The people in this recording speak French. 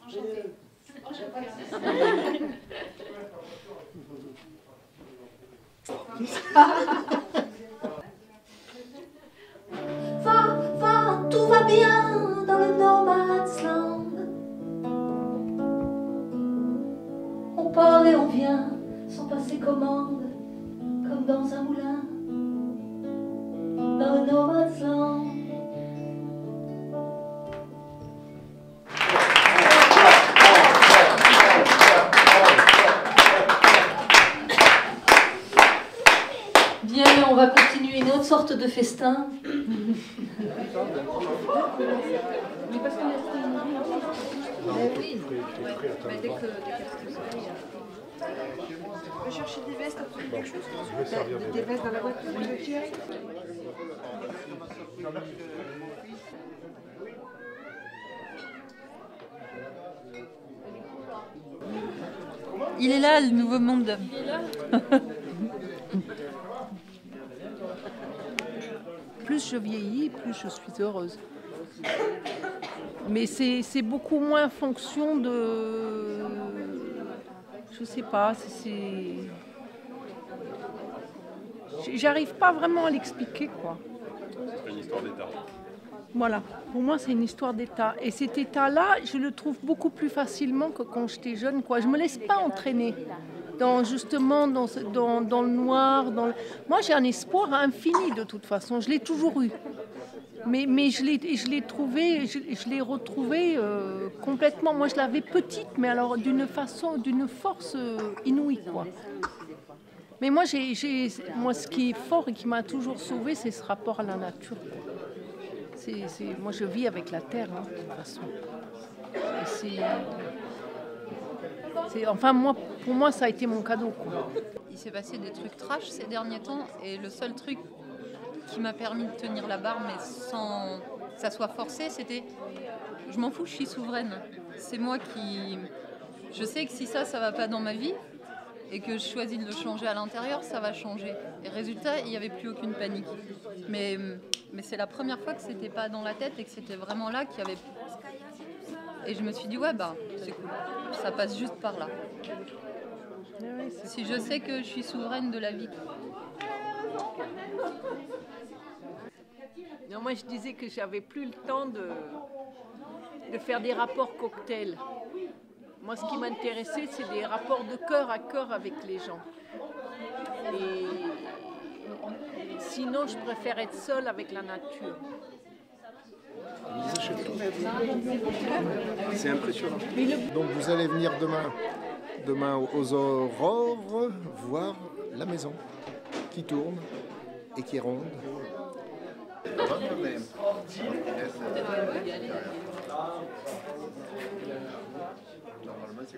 Enchantée. Va, tout va bien dans le No Man's Land. On part et on vient sans passer commande, comme dans un moulin, dans le No Man's Land. Bien, on va continuer une autre sorte de festin. Je vais chercher des vestes après quelque chose. Des vestes dans la voiture. Il est là, le nouveau monde. Plus je vieillis, plus je suis heureuse. Mais c'est beaucoup moins fonction de... Je sais pas, j'arrive pas vraiment à l'expliquer, quoi. C'est une histoire d'État. Voilà, pour moi c'est une histoire d'État. Et cet État-là, je le trouve beaucoup plus facilement que quand j'étais jeune, quoi. Je me laisse pas entraîner justement dans le noir. Moi j'ai un espoir infini de toute façon, je l'ai toujours eu. Mais je l'ai trouvé, je l'ai retrouvé complètement. Moi je l'avais petite, mais alors d'une force inouïe, quoi. Mais moi, moi ce qui est fort et qui m'a toujours sauvée, c'est ce rapport à la nature, quoi. Moi, je vis avec la terre, hein, de toute façon. Enfin, pour moi, ça a été mon cadeau, quoi. Il s'est passé des trucs trash ces derniers temps et le seul truc qui m'a permis de tenir la barre, mais sans que ça soit forcé, c'était je m'en fous, je suis souveraine. C'est moi qui... Je sais que si ça va pas dans ma vie et que je choisis de le changer à l'intérieur, ça va changer. Et résultat, il n'y avait plus aucune panique. Mais c'est la première fois que c'était pas dans la tête et que c'était vraiment là qu'il y avait... Et je me suis dit, ouais, bah, c'est cool. Ça passe juste par là. Si je sais que je suis souveraine de la vie. Non, moi, je disais que j'avais plus le temps de faire des rapports cocktails. Moi, ce qui m'intéressait, c'est des rapports de cœur à cœur avec les gens. Et sinon, je préfère être seule avec la nature. C'est impressionnant. Donc vous allez venir demain aux aurores, voir la maison qui tourne et qui est ronde. Normalement, c'est